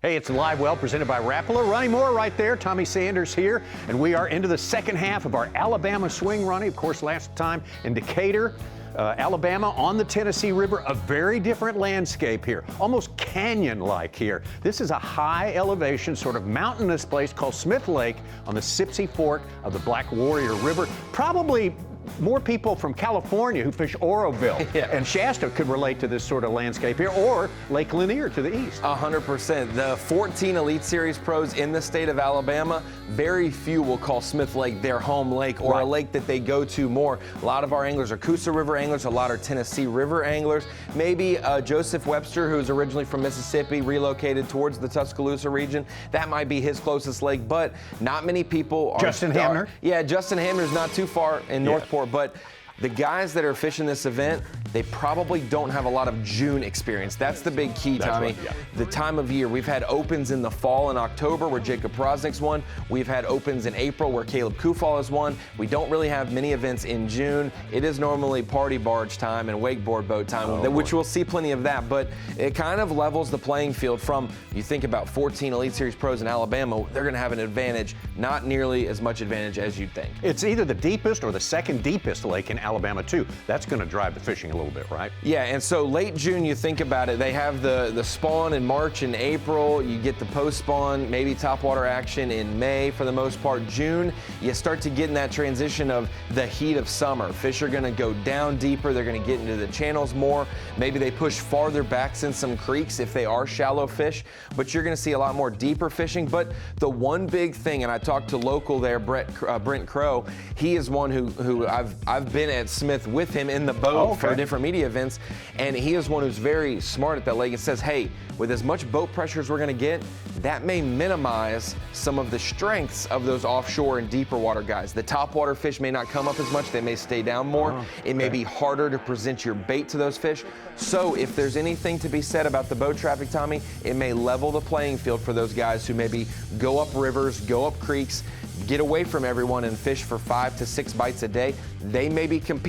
Hey, it's LiveWell presented by Rapala. Ronnie Moore right there, Tommy Sanders here, and we are into the second half of our Alabama swing, Ronnie. Of course, last time in Decatur, Alabama on the Tennessee River, a very different landscape here, almost canyon-like here. This is a high elevation, sort of mountainous place called Smith Lake on the Sipsey Fork of the Black Warrior River. Probably more people from California who fish Oroville and Shasta could relate to this sort of landscape here, or Lake Lanier to the east. 100%. The 14 Elite Series pros in the state of Alabama, very few will call Smith Lake their home lake or a lake that they go to more. A lot of our anglers are Coosa River anglers, a lot are Tennessee River anglers. Maybe Joseph Webster, who's originally from Mississippi, relocated towards the Tuscaloosa region. That might be his closest lake, but not many people are. Justin Hamner? Yeah, Justin Hamner's not too far in Northport. But the guys that are fishing this event, they probably don't have a lot of June experience. That's the big key, Tommy. The time of year. We've had opens in the fall in October where Jacob Powroznik's won. We've had opens in April where Caleb Kuphall has won. We don't really have many events in June. It is normally party barge time and wakeboard boat time, which we'll see plenty of that. But it kind of levels the playing field from, you think about 14 Elite Series pros in Alabama, they're going to have an advantage, not nearly as much advantage as you'd think. It's either the deepest or the second deepest lake in Alabama, too. That's going to drive the fishing a little bit, right? Yeah, and so late June, you think about it, they have the spawn in March and April. You get the post-spawn, maybe topwater action in May for the most part. June, you start to get in that transition of the heat of summer. Fish are going to go down deeper. They're going to get into the channels more. Maybe they push farther back in some creeks if they are shallow fish, but you're going to see a lot more deeper fishing. But the one big thing, and I talked to local there, Brent Crow, he is one who I've been at Smith with him in the boat for different media events, and he is one who's very smart at that lake and says, hey, with as much boat pressure as we're going to get, that may minimize some of the strengths of those offshore and deeper water guys. The topwater fish may not come up as much. They may stay down more. It may be harder to present your bait to those fish. So if there's anything to be said about the boat traffic, Tommy, it may level the playing field for those guys who maybe go up rivers, go up creeks, get away from everyone and fish for 5 to 6 bites a day. They maybe can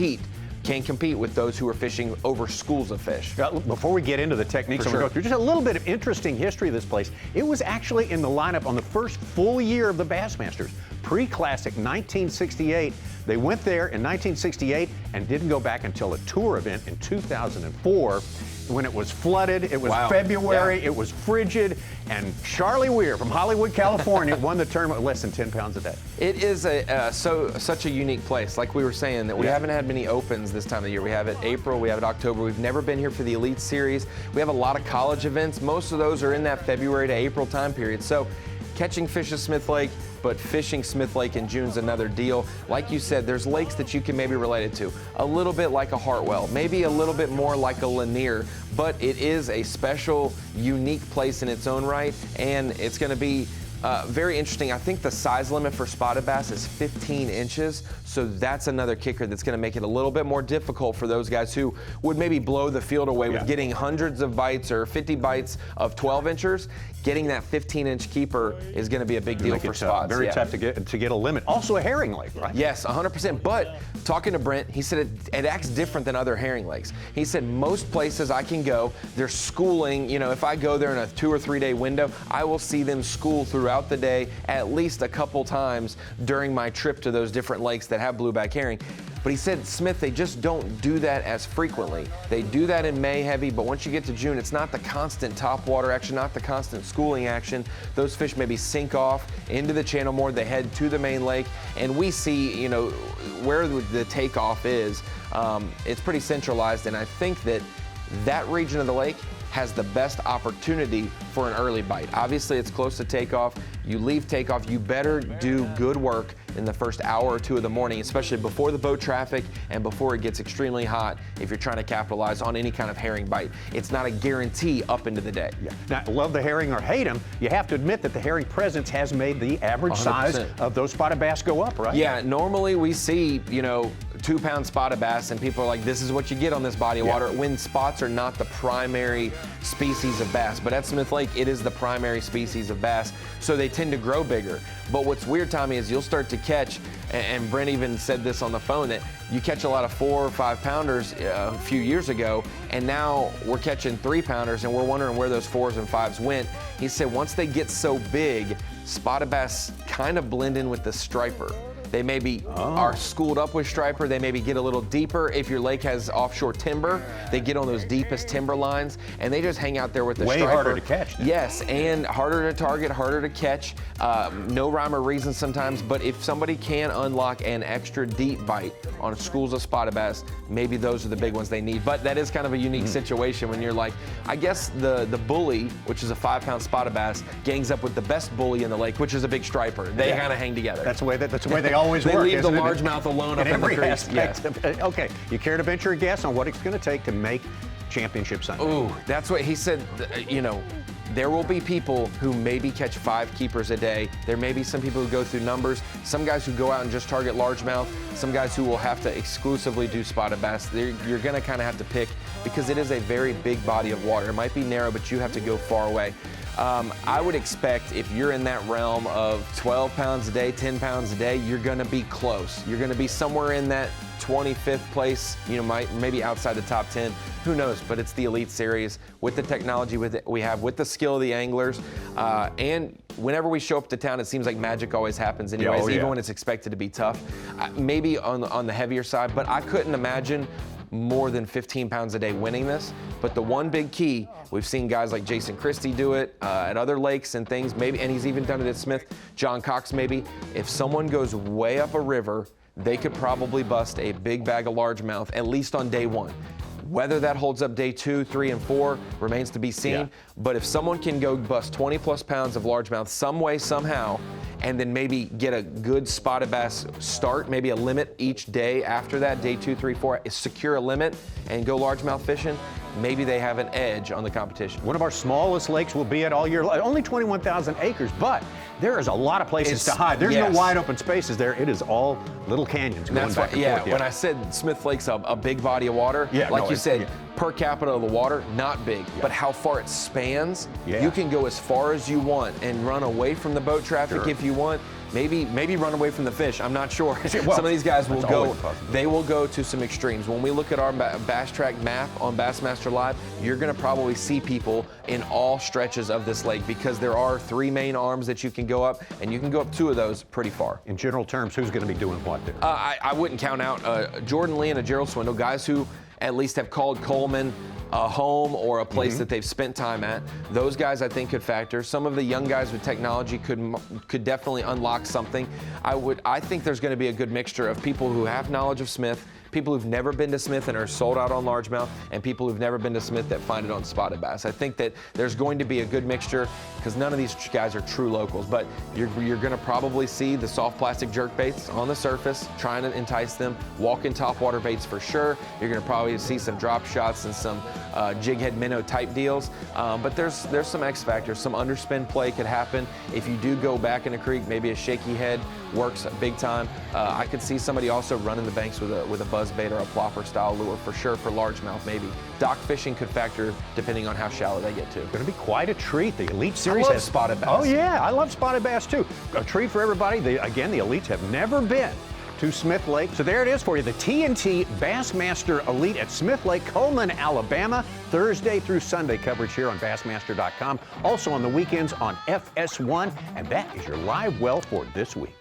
compete with those who are fishing over schools of fish. Before we get into the techniques, I'm going to go through just a little bit of interesting history of this place. It was actually in the lineup on the first full year of the Bassmasters, pre-classic 1968. They went there in 1968 and didn't go back until a tour event in 2004. When it was flooded, it was February, it was frigid, and Charlie Weir from Hollywood, California won the tournament with less than 10 pounds a day. It is such a unique place. Like we were saying, that we haven't had many opens this time of year. We have it April, we have it October. We've never been here for the Elite Series. We have a lot of college events. Most of those are in that February to April time period. So catching fish at Smith Lake, but fishing Smith Lake in June's another deal. Like you said, there's lakes that you can maybe relate it to. A little bit like a Hartwell, maybe a little bit more like a Lanier, but it is a special, unique place in its own right, and it's going to be very interesting. I think the size limit for spotted bass is 15 inches, so that's another kicker that's going to make it a little bit more difficult for those guys who would maybe blow the field away with getting hundreds of bites or 50 bites of 12 inchers. Getting that 15-inch keeper is going to be a big deal for spots. Very tough to get a limit. Also a herring lake, right? Yes, 100%. But talking to Brent, he said it acts different than other herring lakes. He said most places I can go, they're schooling. You know, if I go there in a 2 or 3 day window, I will see them school throughout the day at least a couple times during my trip to those different lakes that have blueback herring. But he said, Smith, they just don't do that as frequently. They do that in May heavy, but once you get to June, it's not the constant topwater action, not the constant schooling action. Those fish maybe sink off into the channel more. They head to the main lake, and we see, you know, where the takeoff is. It's pretty centralized, and I think that region of the lake has the best opportunity for an early bite. Obviously, it's close to takeoff. You leave takeoff, you better do good work in the first hour or two of the morning, especially before the boat traffic and before it gets extremely hot if you're trying to capitalize on any kind of herring bite. It's not a guarantee up into the day. Now, love the herring or hate them, you have to admit that the herring presence has made the average 100%. Size of those spotted bass go up, right? Yeah, normally we see, you know, 2-pound spotted bass, and people are like, this is what you get on this body of water, when spots are not the primary species of bass. But at Smith Lake, it is the primary species of bass, so they tend to grow bigger. But what's weird, Tommy, is you'll start to catch, and Brent even said this on the phone, that you catch a lot of 4 or 5 pounders a few years ago, and now we're catching 3 pounders, and we're wondering where those 4s and 5s went. He said once they get so big, spotted bass kind of blend in with the striper. They maybe are schooled up with striper. They maybe get a little deeper. If your lake has offshore timber, they get on those deepest timber lines, and they just hang out there with the striper. Way harder to catch. Yes, and harder to target, harder to catch. No rhyme or reason sometimes, but if somebody can unlock an extra deep bite on schools of spotted bass, maybe those are the big ones they need. But that is kind of a unique situation when you're like, I guess the bully, which is a 5-pound spotted bass, gangs up with the best bully in the lake, which is a big striper. They kind of hang together. That's the way they always they work. leave the largemouth alone up in the every creek. aspect Yes. of it. Okay, you care to venture a guess on what it's going to take to make Championship Sunday? Ooh, that's what he said. You know, there will be people who maybe catch 5 keepers a day. There may be some people who go through numbers. Some guys who go out and just target largemouth. Some guys who will have to exclusively do spotted bass. You're going to kind of have to pick, because it is a very big body of water. It might be narrow, but you have to go far away. I would expect if you're in that realm of 12 pounds a day, 10 pounds a day, you're going to be close. You're going to be somewhere in that 25th place, you know, maybe outside the top 10. Who knows? But it's the Elite Series with the technology we have, with the skill of the anglers. And whenever we show up to town, it seems like magic always happens anyways, even when it's expected to be tough. Maybe on the heavier side, but I couldn't imagine more than 15 pounds a day winning this. But the one big key, we've seen guys like Jason Christie do it at other lakes and things, maybe, and he's even done it at Smith, John Cox maybe. If someone goes way up a river, they could probably bust a big bag of largemouth, at least on day 1. Whether that holds up day 2, 3, and 4 remains to be seen. Yeah. But if someone can go bust 20 plus pounds of largemouth some way, somehow, and then maybe get a good spotted bass start, maybe a limit each day after that, day 2, 3, 4, secure a limit and go largemouth fishing, maybe they have an edge on the competition. One of our smallest lakes will be at all year, only 21,000 acres, but there is a lot of places to hide. There's no wide open spaces there. It is all little canyons going back and forth. When I said Smith Lake's a big body of water, you said, per capita of the water, not big, but how far it spans, you can go as far as you want and run away from the boat traffic if you want. Maybe run away from the fish. I'm not sure. Well, some of these guys will go. They will go to some extremes. When we look at our Bass Track map on Bassmaster Live, you're going to probably see people in all stretches of this lake, because there are 3 main arms that you can go up, and you can go up 2 of those pretty far. In general terms, who's going to be doing what there? I wouldn't count out Jordan Lee and a Gerald Swindle, guys who at least have called Cullman a home or a place that they've spent time at. Those guys, I think, could factor. Some of the young guys with technology could definitely unlock something. I think there's going to be a good mixture of people who have knowledge of Smith, people who've never been to Smith and are sold out on largemouth, and people who've never been to Smith that find it on spotted bass. I think that there's going to be a good mixture, because none of these guys are true locals, but you're going to probably see the soft plastic jerk baits on the surface, trying to entice them, walk-in topwater baits for sure. You're going to probably see some drop shots and some jig head minnow type deals, but there's some X factors. Some underspin play could happen. If you do go back in the creek, maybe a shaky head works big time. I could see somebody also running the banks with a buzz bait or a plopper style lure for sure, for largemouth maybe. Dock fishing could factor depending on how shallow they get to. Going to be quite a treat. The Elite Series has spotted bass. Oh yeah, I love spotted bass too. A treat for everybody. Again, the Elites have never been to Smith Lake. So there it is for you, the TNT Bassmaster Elite at Smith Lake, Cullman, Alabama, Thursday through Sunday. Coverage here on Bassmaster.com. Also on the weekends on FS1, and that is your live well for this week.